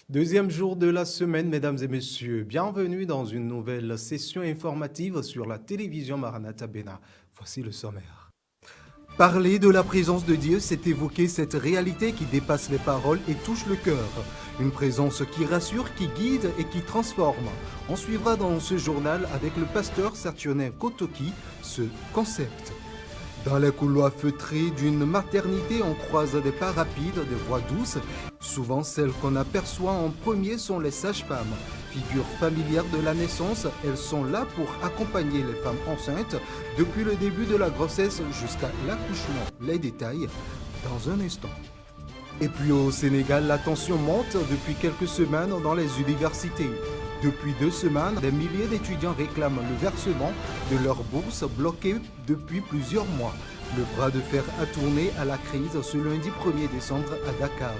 Deuxième jour de la semaine, mesdames et messieurs. Bienvenue dans une nouvelle session informative sur la télévision Maranatha Bénin. Voici le sommaire. Parler de la présence de Dieu, c'est évoquer cette réalité qui dépasse les paroles et touche le cœur. Une présence qui rassure, qui guide et qui transforme. On suivra dans ce journal avec le pasteur Saturnin Kotoki ce concept. Dans les couloirs feutrés d'une maternité, on croise des pas rapides, des voix douces. Souvent, celles qu'on aperçoit en premier sont les sages-femmes. Figures familières de la naissance, elles sont là pour accompagner les femmes enceintes depuis le début de la grossesse jusqu'à l'accouchement. Les détails dans un instant. Et puis au Sénégal, la tension monte depuis quelques semaines dans les universités. Depuis 2 semaines, des milliers d'étudiants réclament le versement de leur bourse bloquée depuis plusieurs mois. Le bras de fer a tourné à la crise ce lundi 1er décembre à Dakar.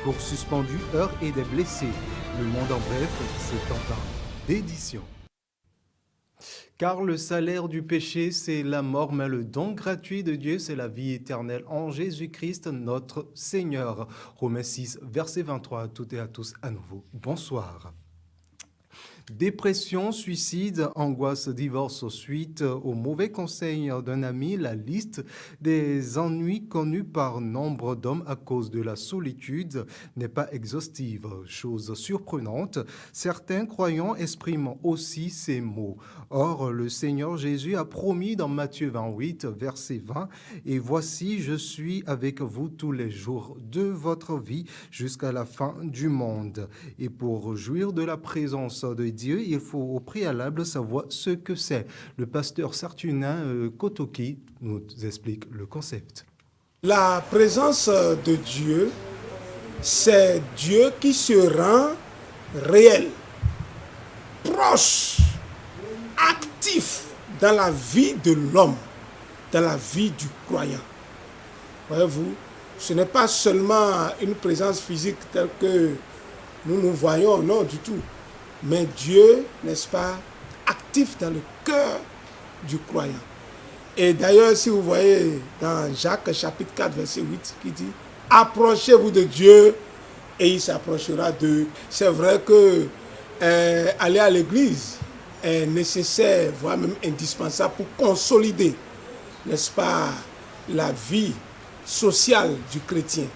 Pour suspendus, heurts et des blessés. Le monde en bref, c'est en fin d'édition. Car le salaire du péché, c'est la mort, mais le don gratuit de Dieu, c'est la vie éternelle en Jésus-Christ, notre Seigneur. Romains 6, verset 23, à toutes et à tous à nouveau. Bonsoir. Dépression, suicide, angoisse, divorce suite aux mauvais conseils d'un ami, la liste des ennuis connus par nombre d'hommes à cause de la solitude n'est pas exhaustive. Chose surprenante, certains croyants expriment aussi ces mots. Or, le Seigneur Jésus a promis dans Matthieu 28, verset 20, « Et voici, je suis avec vous tous les jours de votre vie jusqu'à la fin du monde. » Et pour jouir de la présence de Dieu, il faut au préalable savoir ce que c'est. Le pasteur Saturnin Kotoki nous explique le concept. La présence de Dieu, c'est Dieu qui se rend réel, proche, actif dans la vie de l'homme, dans la vie du croyant. Voyez-vous, ce n'est pas seulement une présence physique telle que nous voyons, non du tout. Mais Dieu, n'est-ce pas, actif dans le cœur du croyant. Et d'ailleurs, si vous voyez dans Jacques chapitre 4, verset 8, qui dit « Approchez-vous de Dieu et il s'approchera d'eux ». C'est vrai que aller à l'église est nécessaire, voire même indispensable pour consolider, n'est-ce pas, la vie sociale du chrétien.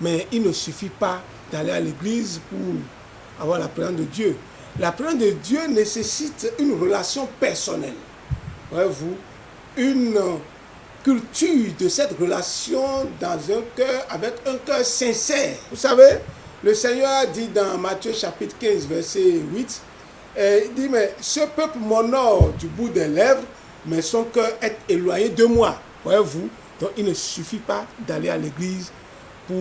Mais il ne suffit pas d'aller à l'église pour avoir la présence de Dieu. La présence de Dieu nécessite une relation personnelle. Voyez-vous, une culture de cette relation dans un cœur, avec un cœur sincère. Vous savez, le Seigneur dit dans Matthieu chapitre 15, verset 8, il dit, mais ce peuple m'honore du bout des lèvres, mais son cœur est éloigné de moi. Voyez-vous, donc il ne suffit pas d'aller à l'église pour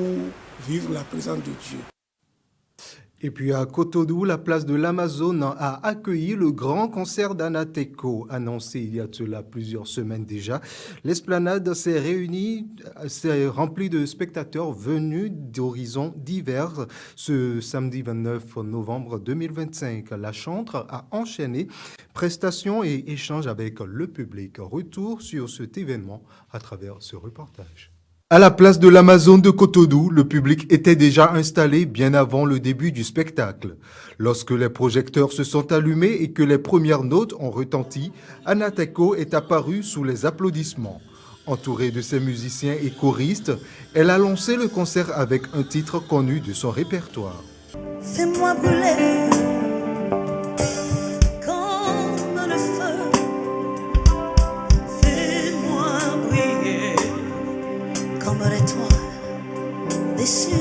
vivre la présence de Dieu. Et puis à Cotonou, la place de l'Amazone a accueilli le grand concert d'Anateco, annoncé il y a cela plusieurs semaines déjà. L'esplanade s'est remplie de spectateurs venus d'horizons divers ce samedi 29 novembre 2025. La chantre a enchaîné prestations et échanges avec le public. Retour sur cet événement à travers ce reportage. À la place de l'Amazone de Cotonou, le public était déjà installé bien avant le début du spectacle. Lorsque les projecteurs se sont allumés et que les premières notes ont retenti, Anateco est apparue sous les applaudissements. Entourée de ses musiciens et choristes, elle a lancé le concert avec un titre connu de son répertoire. Fais-moi brûler comme le feu, fais-moi briller comme l'étoile des cieux.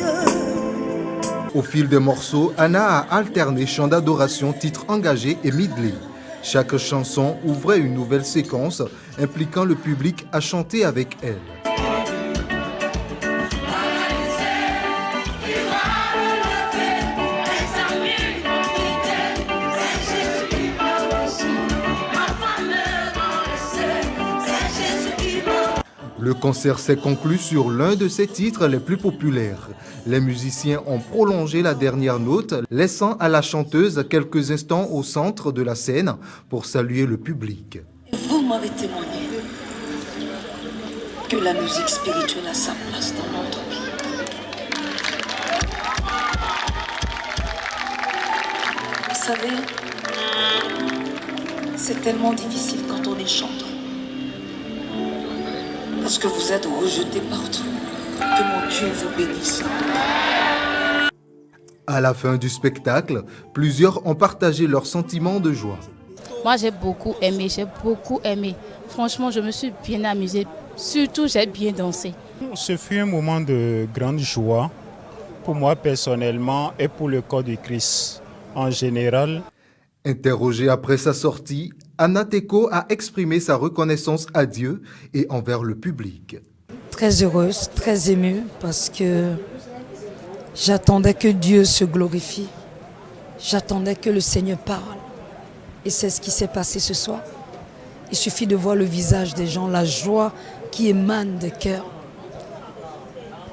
Au fil des morceaux, Anna a alterné chants d'adoration, titres engagés et medley. Chaque chanson ouvrait une nouvelle séquence impliquant le public à chanter avec elle. Le concert s'est conclu sur l'un de ses titres les plus populaires. Les musiciens ont prolongé la dernière note, laissant à la chanteuse quelques instants au centre de la scène pour saluer le public. Vous m'avez témoigné que la musique spirituelle a sa place dans notre vie. savez, c'est tellement difficile quand on est chanteur. Parce que vous êtes rejeté partout. Que mon Dieu vous bénisse. À la fin du spectacle, plusieurs ont partagé leurs sentiments de joie. Moi, j'ai beaucoup aimé. Franchement, je me suis bien amusée. Surtout, j'ai bien dansé. Ce fut un moment de grande joie pour moi personnellement et pour le corps du Christ en général. Interrogée après sa sortie, Anna Teko a exprimé sa reconnaissance à Dieu et envers le public. Très heureuse, très émue parce que j'attendais que Dieu se glorifie. J'attendais que le Seigneur parle. Et c'est ce qui s'est passé ce soir. Il suffit de voir le visage des gens, la joie qui émane des cœurs.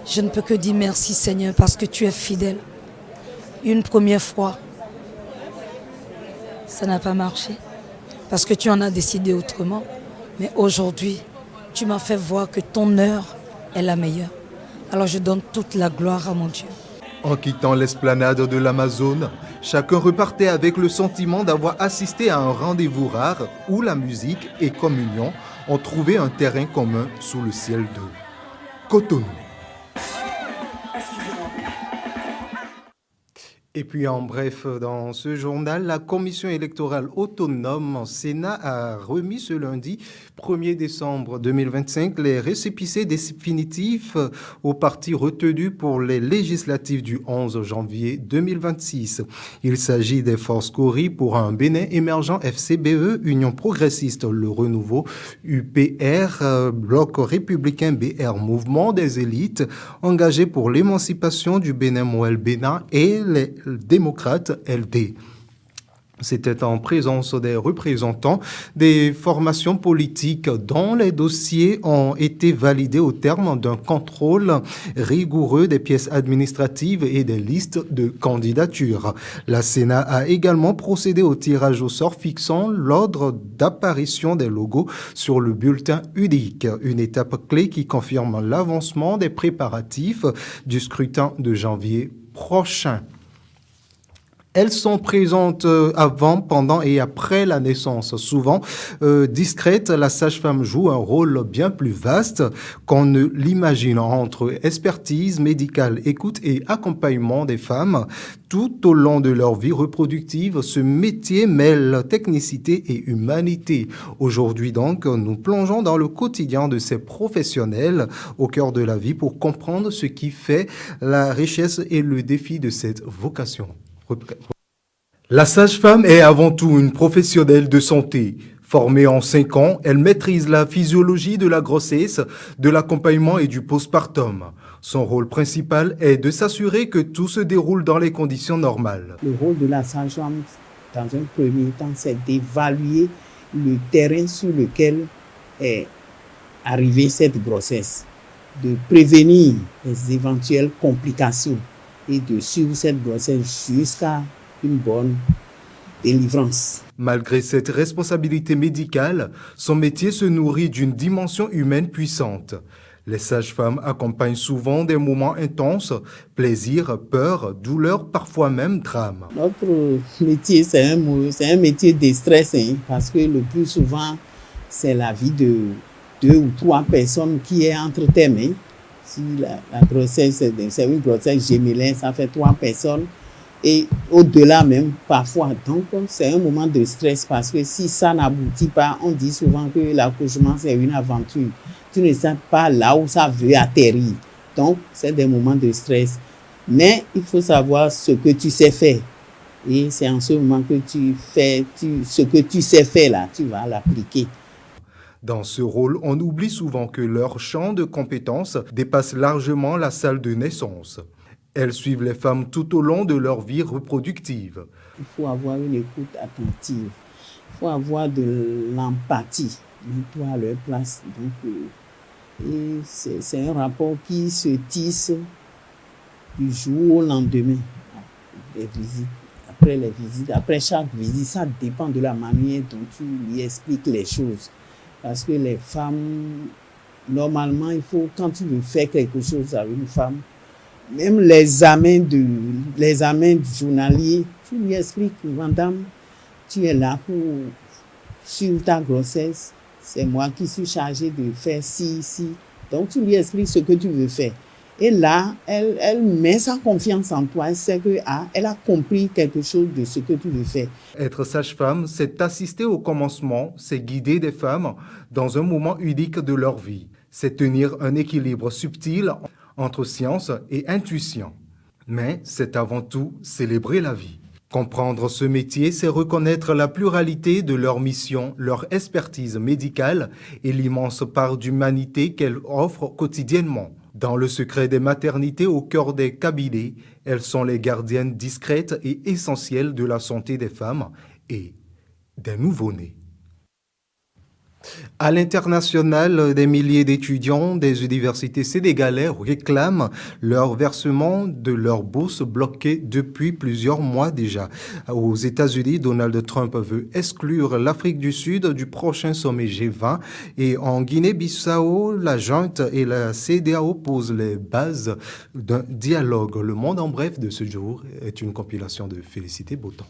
Je ne peux que dire merci Seigneur parce que tu es fidèle. Une première fois, ça n'a pas marché parce que tu en as décidé autrement. Mais aujourd'hui, tu m'as fait voir que ton heure est la meilleure. Alors je donne toute la gloire à mon Dieu. En quittant l'esplanade de l'Amazone, chacun repartait avec le sentiment d'avoir assisté à un rendez-vous rare où la musique et communion ont trouvé un terrain commun sous le ciel de Cotonou. Et puis en bref, dans ce journal, la Commission électorale autonome Sénat a remis ce lundi 1er décembre 2025 les récépissés définitifs aux partis retenus pour les législatives du 11 janvier 2026. Il s'agit des forces Cori pour un Bénin émergent FCBE, Union progressiste Le Renouveau, UPR, Bloc républicain BR, Mouvement des élites, engagés pour l'émancipation du Bénin Moël Bénin et les démocrates LD. C'était en présence des représentants des formations politiques dont les dossiers ont été validés au terme d'un contrôle rigoureux des pièces administratives et des listes de candidatures. La Sénat a également procédé au tirage au sort fixant l'ordre d'apparition des logos sur le bulletin unique, une étape clé qui confirme l'avancement des préparatifs du scrutin de janvier prochain. Elles sont présentes avant, pendant et après la naissance. Souvent discrète, la sage-femme joue un rôle bien plus vaste qu'on ne l'imagine entre expertise médicale, écoute et accompagnement des femmes. Tout au long de leur vie reproductive, ce métier mêle technicité et humanité. Aujourd'hui donc, nous plongeons dans le quotidien de ces professionnels au cœur de la vie pour comprendre ce qui fait la richesse et le défi de cette vocation. La sage-femme est avant tout une professionnelle de santé. Formée en 5 ans, elle maîtrise la physiologie de la grossesse, de l'accompagnement et du postpartum. Son rôle principal est de s'assurer que tout se déroule dans les conditions normales. Le rôle de la sage-femme, dans un premier temps, c'est d'évaluer le terrain sur lequel est arrivée cette grossesse, de prévenir les éventuelles complications et de suivre cette grossesse jusqu'à une bonne délivrance. Malgré cette responsabilité médicale, son métier se nourrit d'une dimension humaine puissante. Les sages-femmes accompagnent souvent des moments intenses, plaisir, peur, douleur, parfois même drame. Notre métier, c'est un métier de stress, parce que le plus souvent, c'est la vie de 2 ou 3 personnes qui est entre tes mains. Si la grossesse, c'est une grossesse gémellaire, ça fait 3 personnes. Et au-delà même, parfois. Donc, c'est un moment de stress parce que si ça n'aboutit pas, on dit souvent que l'accouchement, c'est une aventure. Tu ne sais pas là où ça veut atterrir. Donc, c'est des moments de stress. Mais il faut savoir ce que tu sais faire. Et c'est en ce moment que tu fais, ce que tu sais faire là, tu vas l'appliquer. Dans ce rôle, on oublie souvent que leur champ de compétences dépasse largement la salle de naissance. Elles suivent les femmes tout au long de leur vie reproductive. Il faut avoir une écoute attentive. Il faut avoir de l'empathie. Mets-toi à leur place. Donc, et c'est un rapport qui se tisse du jour au lendemain. Les visites, après les visites, après chaque visite, ça dépend de la manière dont tu lui expliques les choses. Parce que les femmes, normalement, il faut, quand tu veux faire quelque chose avec une femme, même les examens journaliers, Tu lui expliques, madame, tu es là sur ta grossesse, c'est moi qui suis chargée de faire ci. Donc, tu lui expliques ce que tu veux faire. Et là, elle met sa confiance en toi. Elle sait qu'elle a compris quelque chose de ce que tu veux faire. Être sage-femme, c'est assister au commencement, c'est guider des femmes dans un moment unique de leur vie. C'est tenir un équilibre subtil entre science et intuition. Mais c'est avant tout célébrer la vie. Comprendre ce métier, c'est reconnaître la pluralité de leur mission, leur expertise médicale et l'immense part d'humanité qu'elles offrent quotidiennement. Dans le secret des maternités au cœur des cabinets, elles sont les gardiennes discrètes et essentielles de la santé des femmes et des nouveau-nés. À l'international, des milliers d'étudiants des universités sénégalaises réclament leur versement de leur bourse bloquée depuis plusieurs mois déjà. Aux États-Unis, Donald Trump veut exclure l'Afrique du Sud du prochain sommet G20 et en Guinée-Bissau, la junte et la CEDEAO posent les bases d'un dialogue. Le monde en bref de ce jour est une compilation de Félicité Botan.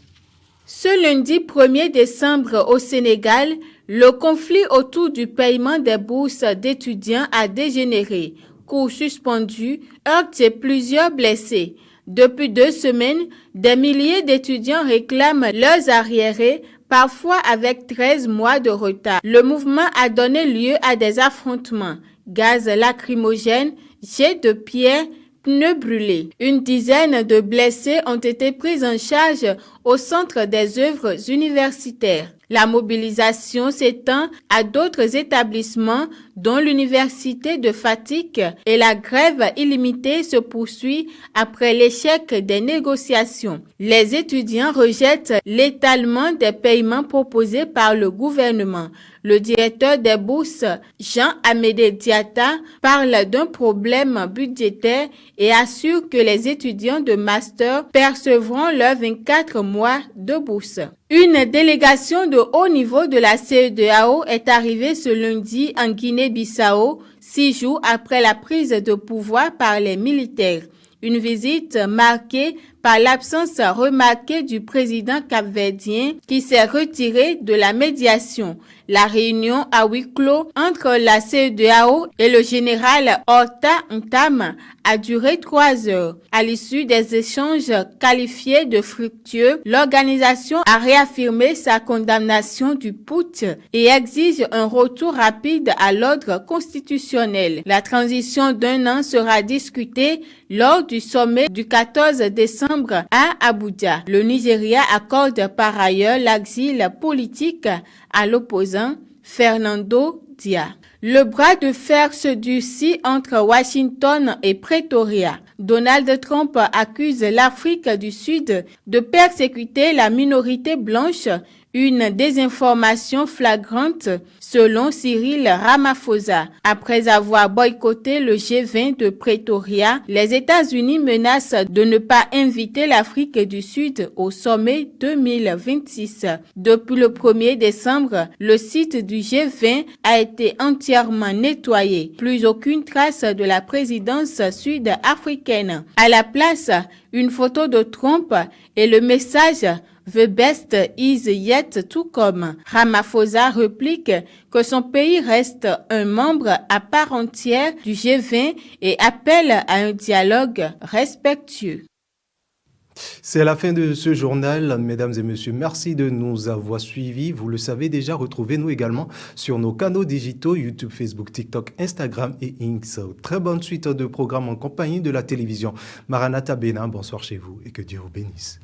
Ce lundi 1er décembre au Sénégal, le conflit autour du paiement des bourses d'étudiants a dégénéré. Cours suspendus, heurts et plusieurs blessés. Depuis 2 semaines, des milliers d'étudiants réclament leurs arriérés, parfois avec 13 mois de retard. Le mouvement a donné lieu à des affrontements. Gaz lacrymogène, jets de pierre, pneus brûlés. Une dizaine de blessés ont été pris en charge au centre des œuvres universitaires. La mobilisation s'étend à d'autres établissements, dont l'université de Fatick, et la grève illimitée se poursuit après l'échec des négociations. Les étudiants rejettent l'étalement des paiements proposés par le gouvernement. Le directeur des bourses, Jean-Amédée Diatta, parle d'un problème budgétaire et assure que les étudiants de master percevront leurs 24 mois de bourse. Une délégation de haut niveau de la CEDEAO est arrivée ce lundi en Guinée-Bissau, 6 jours après la prise de pouvoir par les militaires. Une visite marquée par l'absence remarquée du président capverdien qui s'est retiré de la médiation. La réunion à huis clos entre la CEDEAO et le général Horta Ntam a duré 3 heures. À l'issue des échanges qualifiés de fructueux, l'organisation a réaffirmé sa condamnation du putsch et exige un retour rapide à l'ordre constitutionnel. La transition d'1 an sera discutée lors du sommet du 14 décembre à Abuja. Le Nigeria accorde par ailleurs l'exil politique à l'opposant Fernando Dia. Le bras de fer se durcit entre Washington et Pretoria. Donald Trump accuse l'Afrique du Sud de persécuter la minorité blanche, une désinformation flagrante selon Cyril Ramaphosa. Après avoir boycotté le G20 de Pretoria, les États-Unis menacent de ne pas inviter l'Afrique du Sud au sommet 2026. Depuis le 1er décembre, le site du G20 a été entièrement nettoyé. Plus aucune trace de la présidence sud-africaine. À la place, une photo de Trump et le message The best is yet to come. Ramaphosa réplique que son pays reste un membre à part entière du G20 et appelle à un dialogue respectueux. C'est la fin de ce journal, mesdames et messieurs. Merci de nous avoir suivis. Vous le savez déjà, retrouvez-nous également sur nos canaux digitaux YouTube, Facebook, TikTok, Instagram et X. Très bonne suite de programmes en compagnie de la télévision Maranatha Bénin. Bonsoir chez vous et que Dieu vous bénisse.